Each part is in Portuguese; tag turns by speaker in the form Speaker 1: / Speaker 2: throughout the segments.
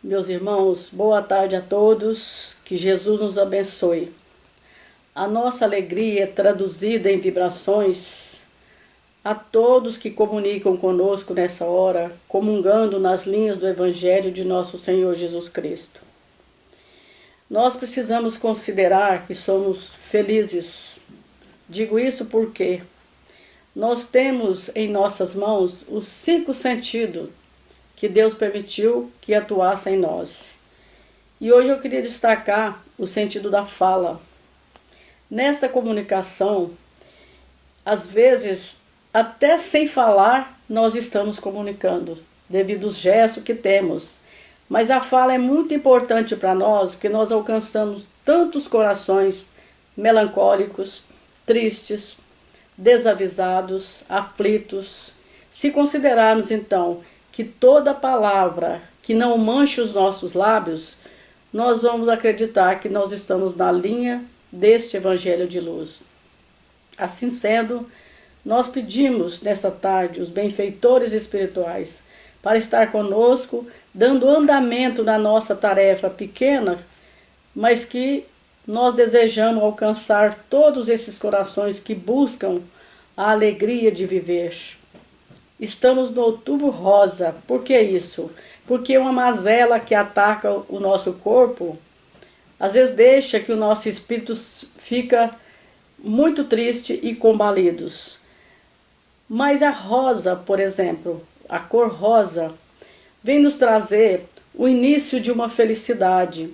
Speaker 1: Meus irmãos, boa tarde a todos, que Jesus nos abençoe. A nossa alegria é traduzida em vibrações a todos que comunicam conosco nessa hora, comungando nas linhas do Evangelho de nosso Senhor Jesus Cristo. Nós precisamos considerar que somos felizes. Digo isso porque nós temos em nossas mãos os 5 sentidos que Deus permitiu que atuassem em nós. E hoje eu queria destacar o sentido da fala. Nesta comunicação, às vezes, até sem falar, nós estamos comunicando, devido aos gestos que temos. Mas a fala é muito importante para nós, porque nós alcançamos tantos corações melancólicos, tristes, desavisados, aflitos. Se considerarmos, então, que toda palavra que não manche os nossos lábios, nós vamos acreditar que nós estamos na linha deste Evangelho de luz. Assim sendo, nós pedimos nessa tarde os benfeitores espirituais para estar conosco, dando andamento na nossa tarefa pequena, mas que nós desejamos alcançar todos esses corações que buscam a alegria de viver. Estamos no Outubro Rosa. Por que isso? Porque uma mazela que ataca o nosso corpo, às vezes deixa que o nosso espírito fica muito triste e combalidos. Mas a rosa, por exemplo, a cor rosa, vem nos trazer o início de uma felicidade,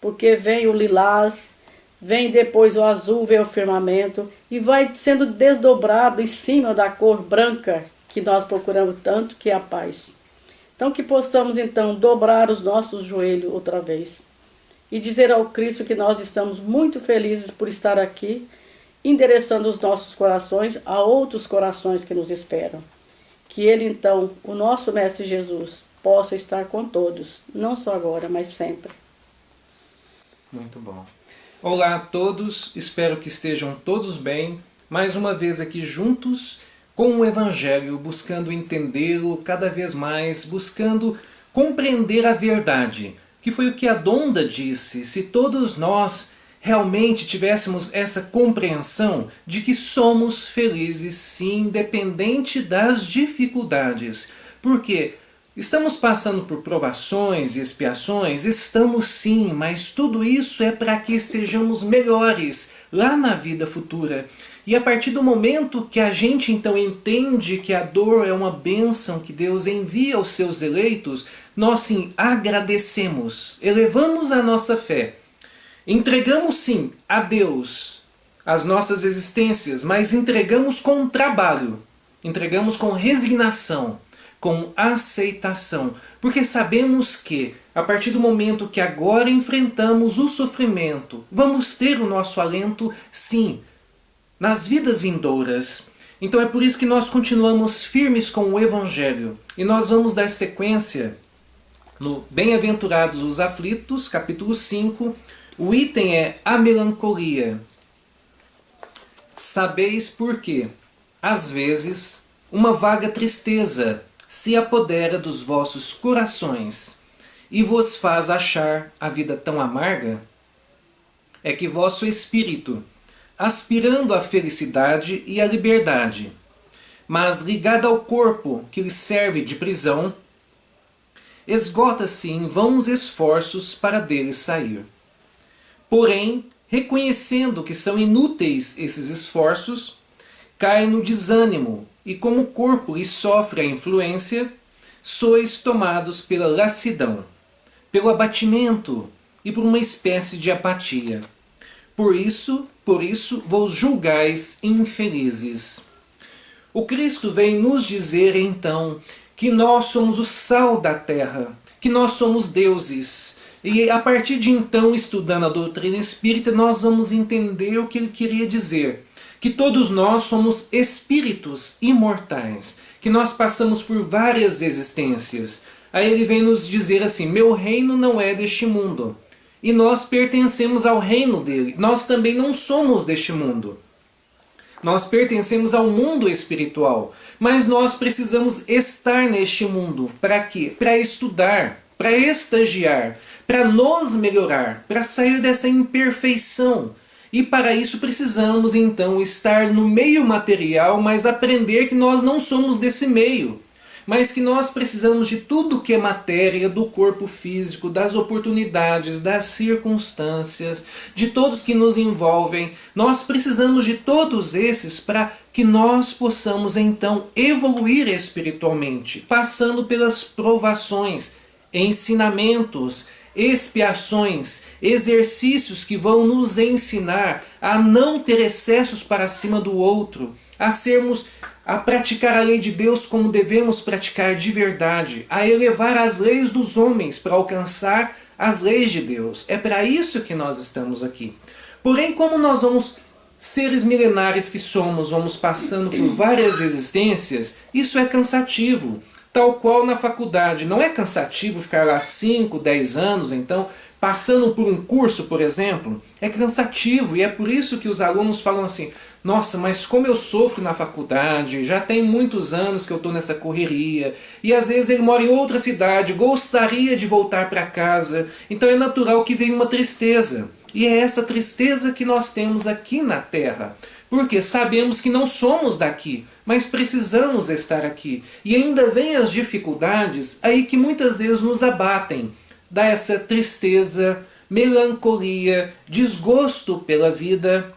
Speaker 1: porque vem o lilás, vem depois o azul, vem o firmamento, e vai sendo desdobrado em cima da cor branca, que nós procuramos tanto, que é a paz. Então que possamos então dobrar os nossos joelhos outra vez e dizer ao Cristo que nós estamos muito felizes por estar aqui, endereçando os nossos corações a outros corações que nos esperam. Que Ele então, o nosso Mestre Jesus, possa estar com todos, não só agora, mas sempre.
Speaker 2: Muito bom. Olá a todos, espero que estejam todos bem, mais uma vez aqui juntos com o Evangelho, buscando entendê-lo cada vez mais, buscando compreender a verdade, que foi o que a Donda disse. Se todos nós realmente tivéssemos essa compreensão de que somos felizes, sim, independente das dificuldades. Porque estamos passando por provações e expiações? Estamos sim, mas tudo isso é para que estejamos melhores lá na vida futura. E a partir do momento que a gente então entende que a dor é uma bênção que Deus envia aos seus eleitos, nós sim agradecemos, elevamos a nossa fé. Entregamos sim a Deus as nossas existências, mas entregamos com trabalho, entregamos com resignação, com aceitação, porque sabemos que a partir do momento que agora enfrentamos o sofrimento, vamos ter o nosso alento sim, nas vidas vindouras. Então é por isso que nós continuamos firmes com o Evangelho. E nós vamos dar sequência no Bem-aventurados os aflitos, capítulo 5. O item é a melancolia. Sabeis por quê? Às vezes, uma vaga tristeza se apodera dos vossos corações e vos faz achar a vida tão amarga? É que vosso espírito, aspirando à felicidade e à liberdade, mas ligado ao corpo que lhe serve de prisão, esgota-se em vãos esforços para dele sair. Porém, reconhecendo que são inúteis esses esforços, cai no desânimo e, como o corpo lhe sofre a influência, sois tomados pela lassidão, pelo abatimento e por uma espécie de apatia. Por isso vos julgais infelizes. O Cristo vem nos dizer então que nós somos o sal da terra, que nós somos deuses. E a partir de então, estudando a doutrina espírita, nós vamos entender o que ele queria dizer. Que todos nós somos espíritos imortais, que nós passamos por várias existências. Aí ele vem nos dizer assim: meu reino não é deste mundo. E nós pertencemos ao reino dele. Nós também não somos deste mundo. Nós pertencemos ao mundo espiritual. Mas nós precisamos estar neste mundo. Para quê? Para estudar. para estagiar, para nos melhorar, para sair dessa imperfeição. E para isso precisamos então estar no meio material, mas aprender que nós não somos desse meio, mas que nós precisamos de tudo que é matéria, do corpo físico, das oportunidades, das circunstâncias, de todos que nos envolvem. Nós precisamos de todos esses para que nós possamos então evoluir espiritualmente, passando pelas provações, ensinamentos, expiações, exercícios que vão nos ensinar a não ter excessos para cima do outro, a praticar a lei de Deus como devemos praticar de verdade, a elevar as leis dos homens para alcançar as leis de Deus. É para isso que nós estamos aqui. Porém, como nós seres milenares que somos, vamos passando por várias existências, isso é cansativo. Tal qual na faculdade. Não é cansativo ficar lá 5, 10 anos, então, passando por um curso, por exemplo? É cansativo, e é por isso que os alunos falam assim: nossa, mas como eu sofro na faculdade, já tem muitos anos que eu estou nessa correria, e às vezes ele mora em outra cidade, gostaria de voltar para casa, então é natural que venha uma tristeza. E é essa tristeza que nós temos aqui na Terra. Porque sabemos que não somos daqui, mas precisamos estar aqui. E ainda vem as dificuldades aí que muitas vezes nos abatem. Dá essa tristeza, melancolia, desgosto pela vida.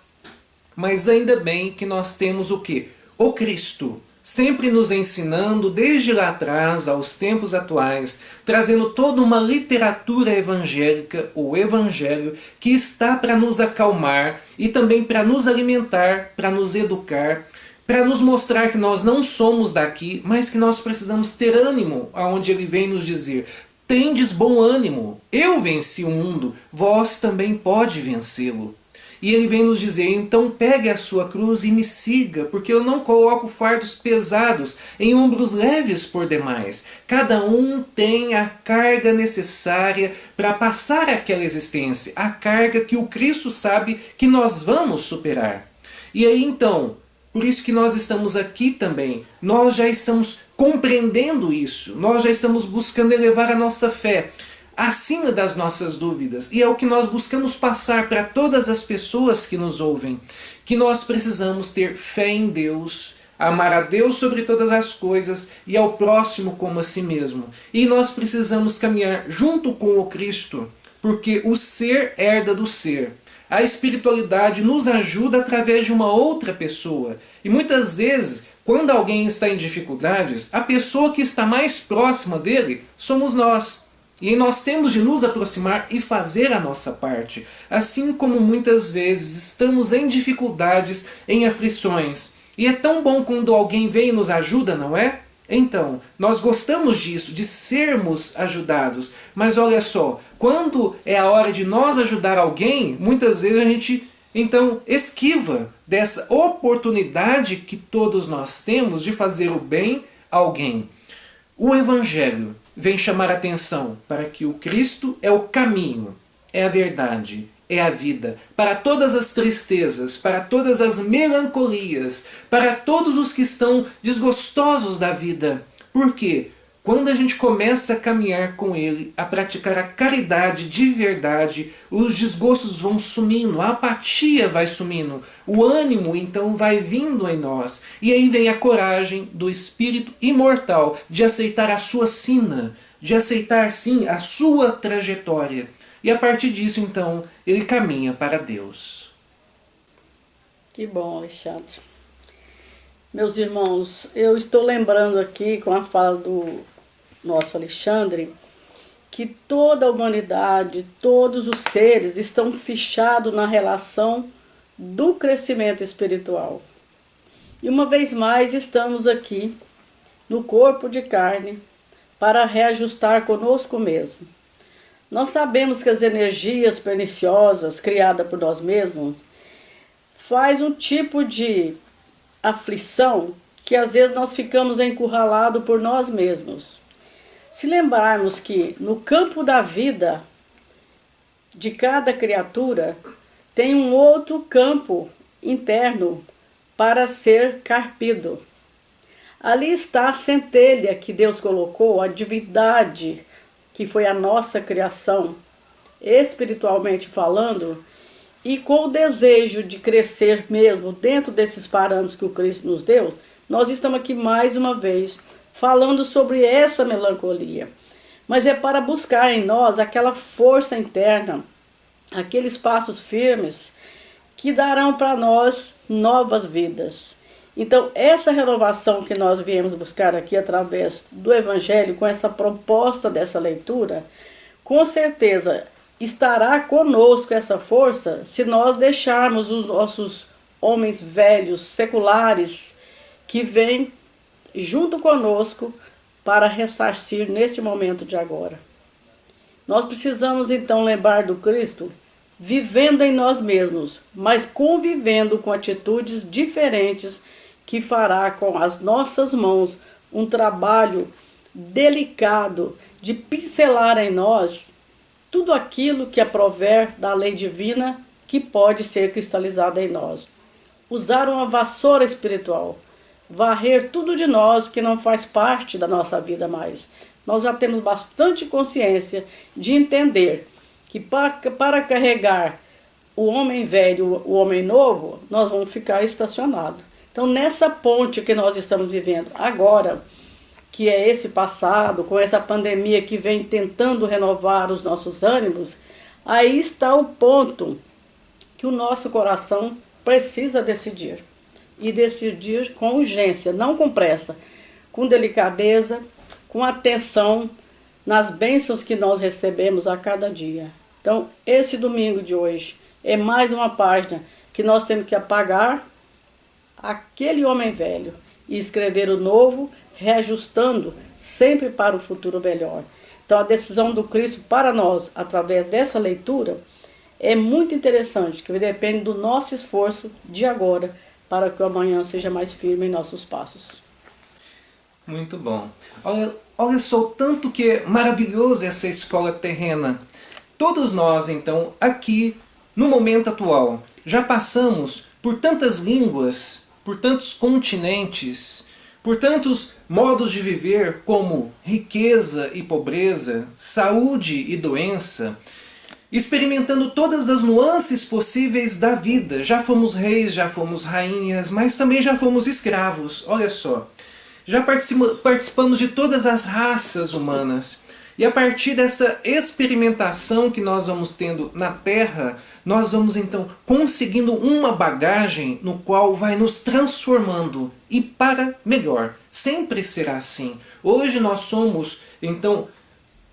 Speaker 2: Mas ainda bem que nós temos o quê? O Cristo. Sempre nos ensinando, desde lá atrás, aos tempos atuais, trazendo toda uma literatura evangélica, o Evangelho, que está para nos acalmar e também para nos alimentar, para nos educar, para nos mostrar que nós não somos daqui, mas que nós precisamos ter ânimo, aonde ele vem nos dizer: tendes bom ânimo, eu venci o mundo, vós também pode vencê-lo. E ele vem nos dizer: então pegue a sua cruz e me siga, porque eu não coloco fardos pesados em ombros leves por demais. Cada um tem a carga necessária para passar aquela existência, a carga que o Cristo sabe que nós vamos superar. E aí então, por isso que nós estamos aqui também, nós já estamos compreendendo isso, nós já estamos buscando elevar a nossa fé acima das nossas dúvidas. E é o que nós buscamos passar para todas as pessoas que nos ouvem. Que nós precisamos ter fé em Deus, amar a Deus sobre todas as coisas e ao próximo como a si mesmo. E nós precisamos caminhar junto com o Cristo, porque o ser herda do ser. A espiritualidade nos ajuda através de uma outra pessoa. E muitas vezes, quando alguém está em dificuldades, a pessoa que está mais próxima dele somos nós. E nós temos de nos aproximar e fazer a nossa parte. Assim como muitas vezes estamos em dificuldades, em aflições. E é tão bom quando alguém vem e nos ajuda, não é? Então, nós gostamos disso, de sermos ajudados. Mas olha só, quando é a hora de nós ajudar alguém, muitas vezes a gente então esquiva dessa oportunidade que todos nós temos de fazer o bem a alguém. O Evangelho vem chamar a atenção para que o Cristo é o caminho, é a verdade, é a vida, para todas as tristezas, para todas as melancolias, para todos os que estão desgostosos da vida. Por quê? Quando a gente começa a caminhar com Ele, a praticar a caridade de verdade, os desgostos vão sumindo, a apatia vai sumindo, o ânimo então vai vindo em nós. E aí vem a coragem do espírito imortal de aceitar a sua sina, de aceitar sim a sua trajetória. E a partir disso então ele caminha para Deus.
Speaker 1: Que bom, Alexandre. Meus irmãos, eu estou lembrando aqui com a fala do nosso Alexandre que toda a humanidade, todos os seres estão fichados na relação do crescimento espiritual. E uma vez mais estamos aqui no corpo de carne para reajustar conosco mesmo. Nós sabemos que as energias perniciosas criadas por nós mesmos faz um tipo de aflição que às vezes nós ficamos encurralados por nós mesmos. Se lembrarmos que no campo da vida de cada criatura tem um outro campo interno para ser carpido. Ali está a centelha que Deus colocou, a divindade que foi a nossa criação, espiritualmente falando, e com o desejo de crescer mesmo dentro desses parâmetros que o Cristo nos deu, nós estamos aqui mais uma vez falando sobre essa melancolia. Mas é para buscar em nós aquela força interna, aqueles passos firmes que darão para nós novas vidas. Então, essa renovação que nós viemos buscar aqui através do Evangelho, com essa proposta dessa leitura, com certeza estará conosco essa força se nós deixarmos os nossos homens velhos, seculares, que vêm junto conosco para ressarcir nesse momento de agora. Nós precisamos então lembrar do Cristo vivendo em nós mesmos, mas convivendo com atitudes diferentes que fará com as nossas mãos um trabalho delicado de pincelar em nós tudo aquilo que aprover da lei divina que pode ser cristalizada em nós. Usar uma vassoura espiritual, varrer tudo de nós que não faz parte da nossa vida mais. Nós já temos bastante consciência de entender que para carregar o homem velho, o homem novo, nós vamos ficar estacionados. Então, nessa ponte que nós estamos vivendo agora, que é esse passado, com essa pandemia que vem tentando renovar os nossos ânimos, aí está o ponto que o nosso coração precisa decidir. E decidir com urgência, não com pressa, com delicadeza, com atenção nas bênçãos que nós recebemos a cada dia. Então, esse domingo de hoje é mais uma página que nós temos que apagar aquele homem velho e escrever o novo, reajustando sempre para o futuro melhor. Então, a decisão do Cristo para nós, através dessa leitura, é muito interessante, que depende do nosso esforço de agora, para que o amanhã seja mais firme em nossos passos.
Speaker 2: Muito bom. Olha só o tanto que é maravilhoso essa escola terrena. Todos nós, então, aqui, no momento atual, já passamos por tantas línguas, por tantos continentes, por tantos modos de viver como riqueza e pobreza, saúde e doença, experimentando todas as nuances possíveis da vida. Já fomos reis, já fomos rainhas, mas também já fomos escravos. Olha só, já participamos de todas as raças humanas. E a partir dessa experimentação que nós vamos tendo na Terra, nós vamos então conseguindo uma bagagem no qual vai nos transformando e para melhor. Sempre será assim. Hoje nós somos então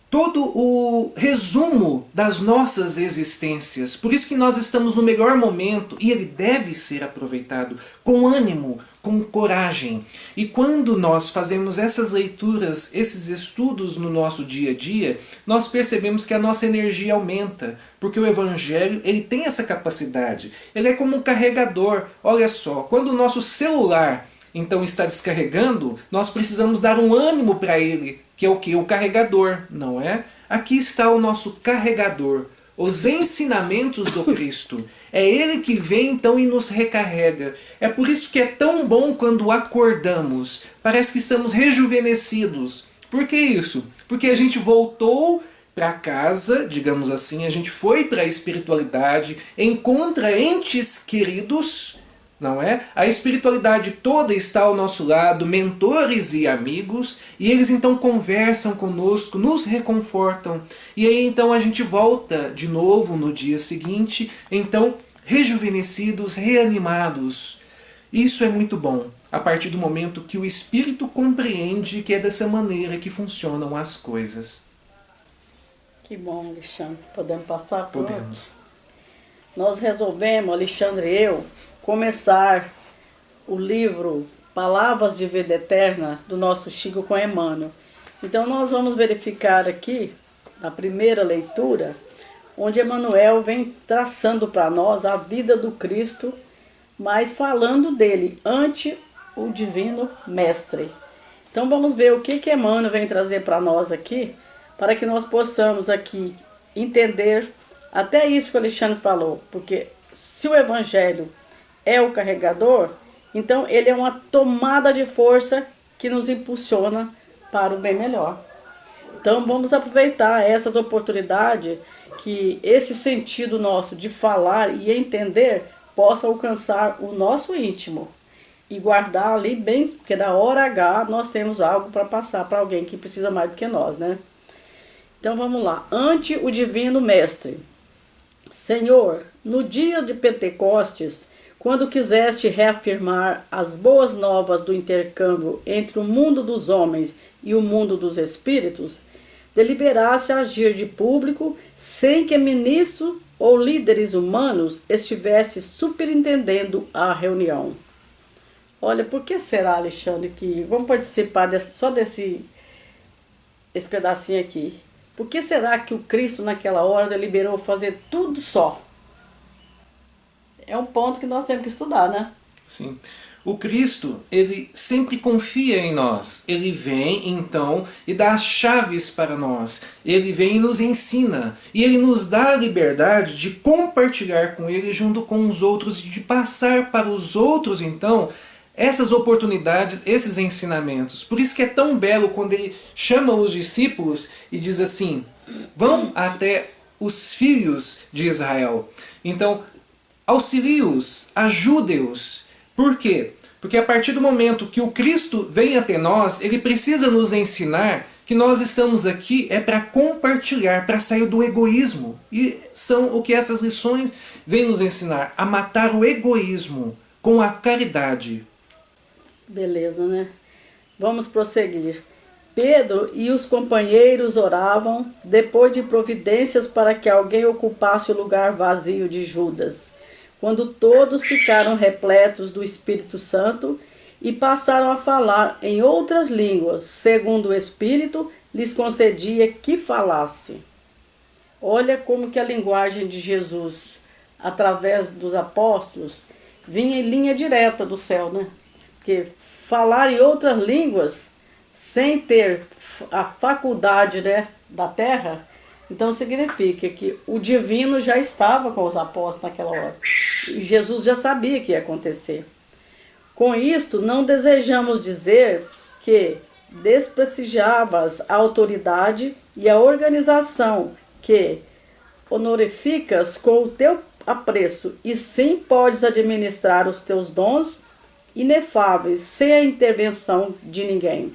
Speaker 2: todo o resumo das nossas existências. Por isso que nós estamos no melhor momento e ele deve ser aproveitado com ânimo, com coragem. E quando nós fazemos essas leituras, esses estudos no nosso dia a dia, nós percebemos que a nossa energia aumenta, porque o Evangelho ele tem essa capacidade. Ele é como um carregador. Olha só, quando o nosso celular então está descarregando, nós precisamos dar um ânimo para ele, que é o que? O carregador, não é? Aqui está o nosso carregador, os ensinamentos do Cristo. É Ele que vem então e nos recarrega. É por isso que é tão bom quando acordamos. Parece que estamos rejuvenescidos. Por que isso? Porque a gente voltou para casa, digamos assim, a gente foi para a espiritualidade, encontra entes queridos, não é? A espiritualidade toda está ao nosso lado, mentores e amigos, e eles então conversam conosco, nos reconfortam. E aí então a gente volta de novo no dia seguinte, então rejuvenescidos, reanimados. Isso é muito bom, a partir do momento que o espírito compreende que é dessa maneira que funcionam as coisas.
Speaker 1: Que bom, Alexandre. Podemos passar por
Speaker 2: Podemos.
Speaker 1: outro? Nós resolvemos, Alexandre e eu, começar o livro Palavras de Vida Eterna do nosso Chico com Emmanuel. Então nós vamos verificar aqui, na primeira leitura, onde Emmanuel vem traçando para nós a vida do Cristo, mas falando dele ante o Divino Mestre. Então vamos ver o que Emmanuel vem trazer para nós aqui, para que nós possamos aqui entender até isso que o Alexandre falou, porque se o Evangelho é o carregador, então ele é uma tomada de força que nos impulsiona para o bem melhor. Então vamos aproveitar essas oportunidades, que esse sentido nosso de falar e entender possa alcançar o nosso íntimo e guardar ali bem, porque na hora H nós temos algo para passar para alguém que precisa mais do que nós, né? Então vamos lá. Ante o Divino Mestre. Senhor, no dia de Pentecostes, quando quiseste reafirmar as boas novas do intercâmbio entre o mundo dos homens e o mundo dos espíritos, deliberaste agir de público sem que ministros ou líderes humanos estivessem superintendendo a reunião. Olha, por que será, Alexandre, que vamos participar só desse pedacinho aqui? Por que será que o Cristo naquela hora deliberou fazer tudo só? É um ponto que nós temos que estudar, né?
Speaker 2: Sim. O Cristo, ele sempre confia em nós. Ele vem, então, e dá as chaves para nós. Ele vem e nos ensina. E ele nos dá a liberdade de compartilhar com ele junto com os outros e de passar para os outros, então, essas oportunidades, esses ensinamentos. Por isso que é tão belo quando ele chama os discípulos e diz assim: vão até os filhos de Israel. Então, auxilie-os, ajude-os. Por quê? Porque a partir do momento que o Cristo vem até nós, ele precisa nos ensinar que nós estamos aqui é para compartilhar, para sair do egoísmo. E são o que essas lições vêm nos ensinar, a matar o egoísmo com a caridade.
Speaker 1: Beleza, né? Vamos prosseguir. Pedro e os companheiros oravam, depois de providências para que alguém ocupasse o lugar vazio de Judas, quando todos ficaram repletos do Espírito Santo e passaram a falar em outras línguas, segundo o Espírito lhes concedia que falasse. Olha como que a linguagem de Jesus, através dos apóstolos, vinha em linha direta do céu, né? Porque falar em outras línguas, sem ter a faculdade, né, da terra, então significa que o divino já estava com os apóstolos naquela hora. E Jesus já sabia que ia acontecer. Com isto, não desejamos dizer que desprestigiavas a autoridade e a organização que honorificas com o teu apreço, e sim podes administrar os teus dons inefáveis, sem a intervenção de ninguém.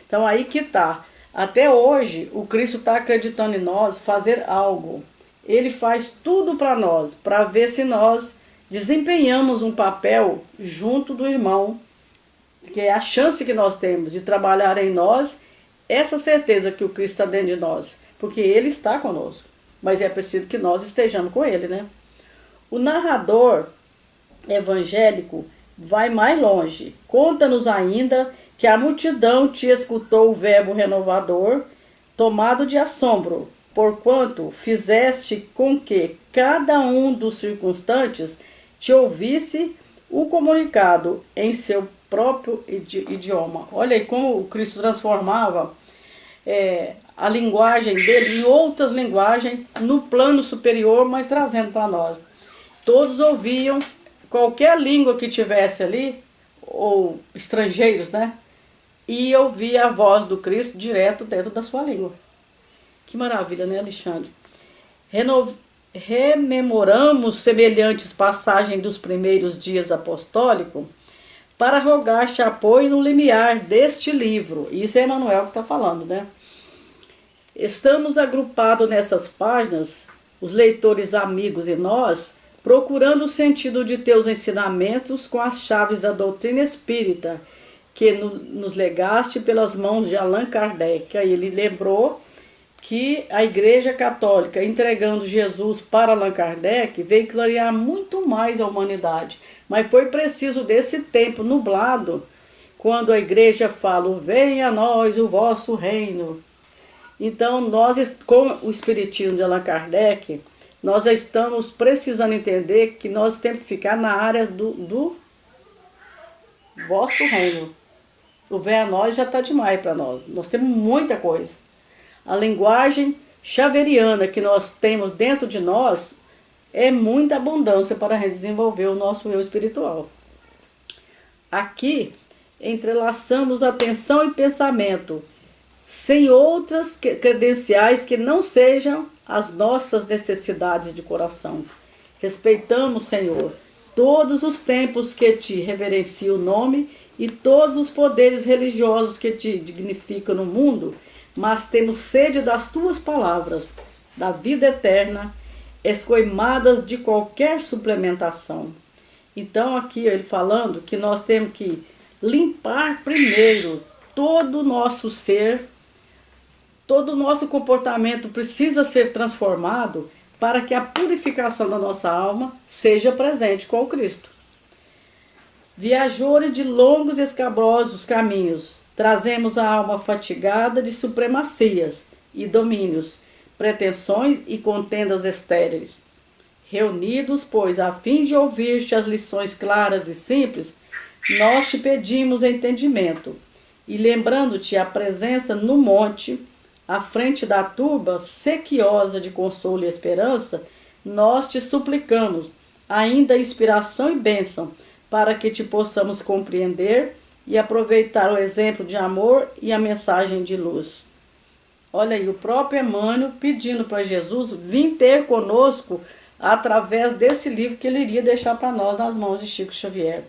Speaker 1: Então aí que está. Até hoje, o Cristo está acreditando em nós fazer algo. Ele faz tudo para nós, para ver se nós desempenhamos um papel junto do irmão, que é a chance que nós temos de trabalhar em nós, essa certeza que o Cristo está dentro de nós, porque Ele está conosco, mas é preciso que nós estejamos com Ele, né? O narrador evangélico vai mais longe, conta-nos ainda que a multidão te escutou o verbo renovador, tomado de assombro, porquanto fizeste com que cada um dos circunstantes te ouvisse o comunicado em seu próprio idioma. Olha aí como o Cristo transformava a linguagem dele em outras linguagens no plano superior, mas trazendo para nós. Todos ouviam, qualquer língua que tivesse ali, ou estrangeiros, né? E ouvia a voz do Cristo direto dentro da sua língua. Que maravilha, né, Alexandre? Rememoramos semelhantes passagens dos primeiros dias apostólicos para rogar-te apoio no limiar deste livro. Isso é Emmanuel que está falando, né? Estamos agrupados nessas páginas, os leitores amigos e nós, procurando o sentido de teus ensinamentos com as chaves da doutrina espírita, que nos legaste pelas mãos de Allan Kardec. Aí ele lembrou que a Igreja Católica, entregando Jesus para Allan Kardec, veio clarear muito mais a humanidade. Mas foi preciso desse tempo nublado, quando a Igreja fala: venha a nós o vosso reino. Então, nós, com o Espiritismo de Allan Kardec, nós já estamos precisando entender que nós temos que ficar na área do vosso reino. O venha a nós já está demais para nós. Nós temos muita coisa. A linguagem xaveriana que nós temos dentro de nós é muita abundância para desenvolver o nosso eu espiritual. Aqui, entrelaçamos atenção e pensamento, sem outras credenciais que não sejam as nossas necessidades de coração. Respeitamos, Senhor, todos os tempos que te reverenciam o nome e todos os poderes religiosos que te dignificam no mundo, mas temos sede das tuas palavras, da vida eterna, escoimadas de qualquer suplementação. Então aqui ele falando que nós temos que limpar primeiro todo o nosso ser, todo o nosso comportamento precisa ser transformado para que a purificação da nossa alma seja presente com o Cristo. Viajores de longos e escabrosos caminhos, trazemos a alma fatigada de supremacias e domínios, pretensões e contendas estéreis. Reunidos, pois, a fim de ouvir-te as lições claras e simples, nós te pedimos entendimento, e lembrando-te a presença no monte, à frente da turba sequiosa de consolo e esperança, nós te suplicamos ainda inspiração e bênção, para que te possamos compreender e aproveitar o exemplo de amor e a mensagem de luz. Olha aí, o próprio Emmanuel pedindo para Jesus vir ter conosco através desse livro que ele iria deixar para nós nas mãos de Chico Xavier.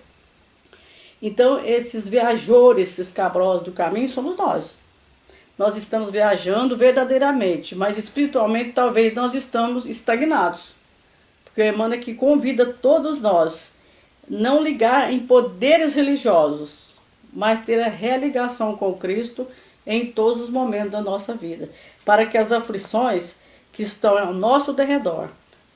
Speaker 1: Então, esses viajores escabrosos do caminho somos nós. Nós estamos viajando verdadeiramente, mas espiritualmente talvez nós estamos estagnados. Porque o Emmanuel aqui convida todos nós não ligar em poderes religiosos, mas ter a religação com Cristo em todos os momentos da nossa vida, para que as aflições que estão ao nosso derredor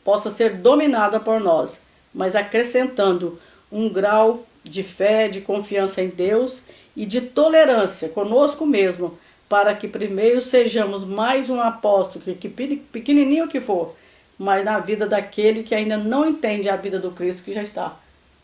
Speaker 1: possam ser dominadas por nós, mas acrescentando um grau de fé, de confiança em Deus e de tolerância conosco mesmo, para que primeiro sejamos mais um apóstolo, que pequenininho que for, mas na vida daquele que ainda não entende a vida do Cristo que já está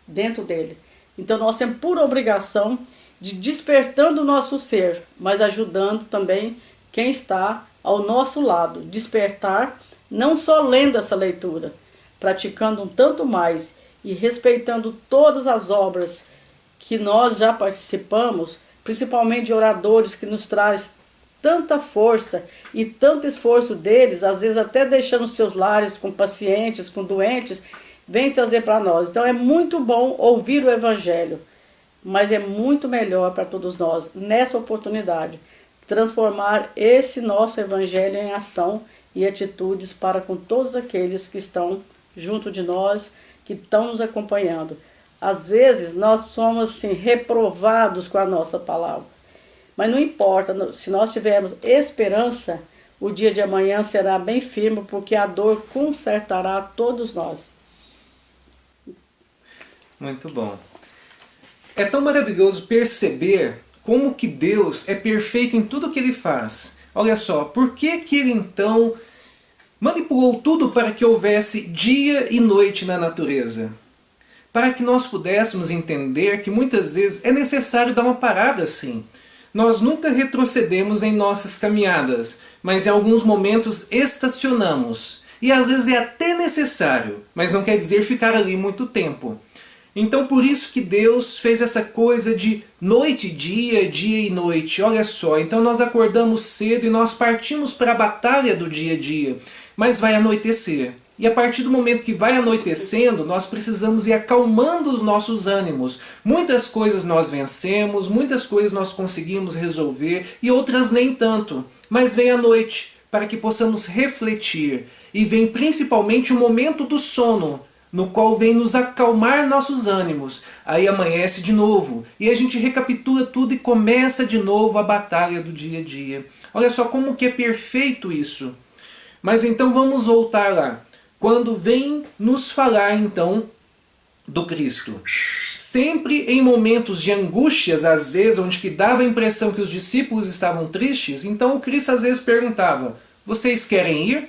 Speaker 1: dentro dele. Então nós temos por obrigação de despertando o nosso ser, mas ajudando também quem está ao nosso lado. Despertar, não só lendo essa leitura, praticando um tanto mais e respeitando todas as obras que nós já participamos, principalmente de oradores que nos traz tanta força e tanto esforço deles, às vezes até deixando seus lares com pacientes, com doentes, vem trazer para nós. Então é muito bom ouvir o Evangelho, mas é muito melhor para todos nós, nessa oportunidade, transformar esse nosso Evangelho em ação e atitudes para com todos aqueles que estão junto de nós, que estão nos acompanhando. Às vezes nós somos assim, reprovados com a nossa palavra, mas não importa, se nós tivermos esperança, o dia de amanhã será bem firme, porque a dor consertará todos nós.
Speaker 2: Muito bom. É tão maravilhoso perceber como que Deus é perfeito em tudo que Ele faz. Olha só, por que que Ele então manipulou tudo para que houvesse dia e noite na natureza? Para que nós pudéssemos entender que muitas vezes é necessário dar uma parada sim. Nós nunca retrocedemos em nossas caminhadas, mas em alguns momentos estacionamos. E às vezes é até necessário, mas não quer dizer ficar ali muito tempo. Então por isso que Deus fez essa coisa de noite e dia, dia e noite. Olha só, então nós acordamos cedo e nós partimos para a batalha do dia a dia, mas vai anoitecer. E a partir do momento que vai anoitecendo, nós precisamos ir acalmando os nossos ânimos. Muitas coisas nós vencemos, muitas coisas nós conseguimos resolver e outras nem tanto. Mas vem a noite para que possamos refletir. E vem principalmente o momento do sono, no qual vem nos acalmar nossos ânimos. Aí amanhece de novo e a gente recapitula tudo e começa de novo a batalha do dia a dia. Olha só como que é perfeito isso. Mas então vamos voltar lá. Quando vem nos falar então do Cristo. Sempre em momentos de angústias, às vezes, onde que dava a impressão que os discípulos estavam tristes, então o Cristo às vezes perguntava, vocês querem ir?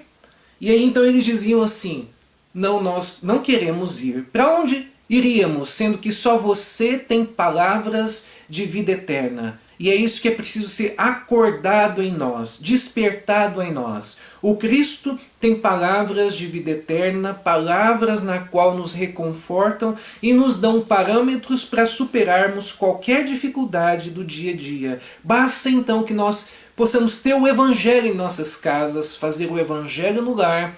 Speaker 2: E aí então eles diziam assim, não, nós não queremos ir. Para onde iríamos, sendo que só você tem palavras de vida eterna? E é isso que é preciso ser acordado em nós, despertado em nós. O Cristo tem palavras de vida eterna, palavras na qual nos reconfortam e nos dão parâmetros para superarmos qualquer dificuldade do dia a dia. Basta então que nós possamos ter o Evangelho em nossas casas, fazer o Evangelho no lar,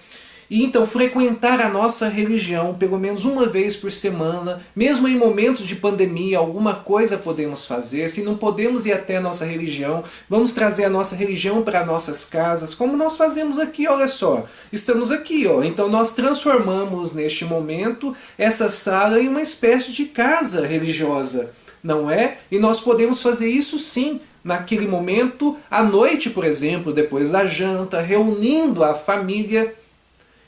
Speaker 2: e então frequentar a nossa religião pelo menos uma vez por semana, mesmo em momentos de pandemia, alguma coisa podemos fazer. Se não podemos ir até a nossa religião, vamos trazer a nossa religião para nossas casas, como nós fazemos aqui, olha só. Estamos aqui, ó. Então nós transformamos neste momento essa sala em uma espécie de casa religiosa, não é? E nós podemos fazer isso sim, naquele momento, à noite, por exemplo, depois da janta, reunindo a família,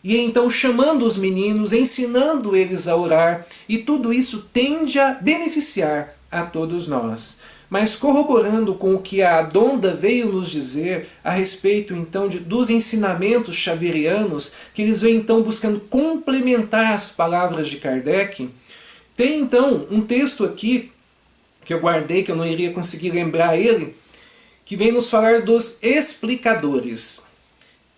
Speaker 2: e então chamando os meninos, ensinando eles a orar, e tudo isso tende a beneficiar a todos nós. Mas corroborando com o que a Donda veio nos dizer a respeito então dos ensinamentos xavierianos, que eles vêm então buscando complementar as palavras de Kardec, tem então um texto aqui, que eu guardei, que eu não iria conseguir lembrar ele, que vem nos falar dos explicadores.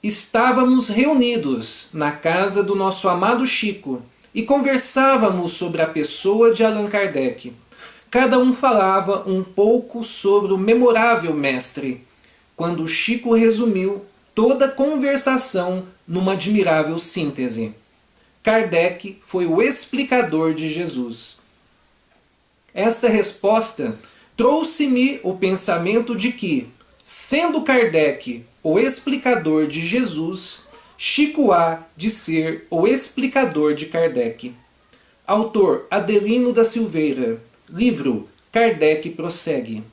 Speaker 2: Estávamos reunidos na casa do nosso amado Chico e conversávamos sobre a pessoa de Allan Kardec. Cada um falava um pouco sobre o memorável mestre, quando Chico resumiu toda a conversação numa admirável síntese. Kardec foi o explicador de Jesus. Esta resposta trouxe-me o pensamento de que, sendo Kardec o explicador de Jesus, Chico há de ser o explicador de Kardec. Autor Adelino da Silveira, livro Kardec prossegue.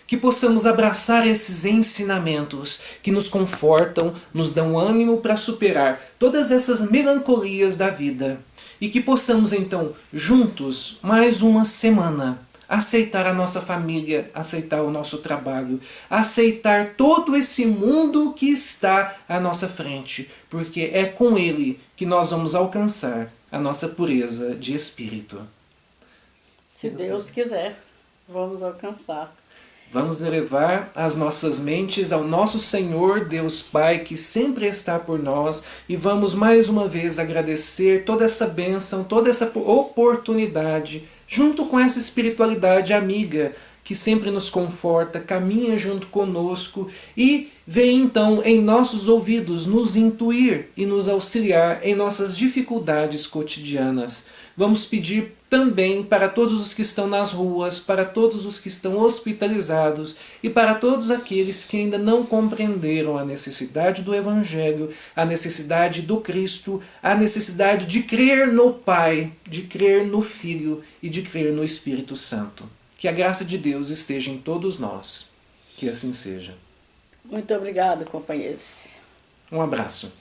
Speaker 2: Que possamos abraçar esses ensinamentos que nos confortam, nos dão ânimo para superar todas essas melancolias da vida. E que possamos então, juntos, mais uma semana, aceitar a nossa família, aceitar o nosso trabalho, aceitar todo esse mundo que está à nossa frente, porque é com ele que nós vamos alcançar a nossa pureza de espírito.
Speaker 1: Se Deus quiser, vamos alcançar.
Speaker 2: Vamos elevar as nossas mentes ao nosso Senhor, Deus Pai, que sempre está por nós, e vamos mais uma vez agradecer toda essa bênção, toda essa oportunidade, junto com essa espiritualidade amiga que sempre nos conforta, caminha junto conosco e vem então em nossos ouvidos nos intuir e nos auxiliar em nossas dificuldades cotidianas. Vamos pedir também para todos os que estão nas ruas, para todos os que estão hospitalizados e para todos aqueles que ainda não compreenderam a necessidade do Evangelho, a necessidade do Cristo, a necessidade de crer no Pai, de crer no Filho e de crer no Espírito Santo. Que a graça de Deus esteja em todos nós. Que assim seja.
Speaker 1: Muito obrigado, companheiros.
Speaker 2: Um abraço.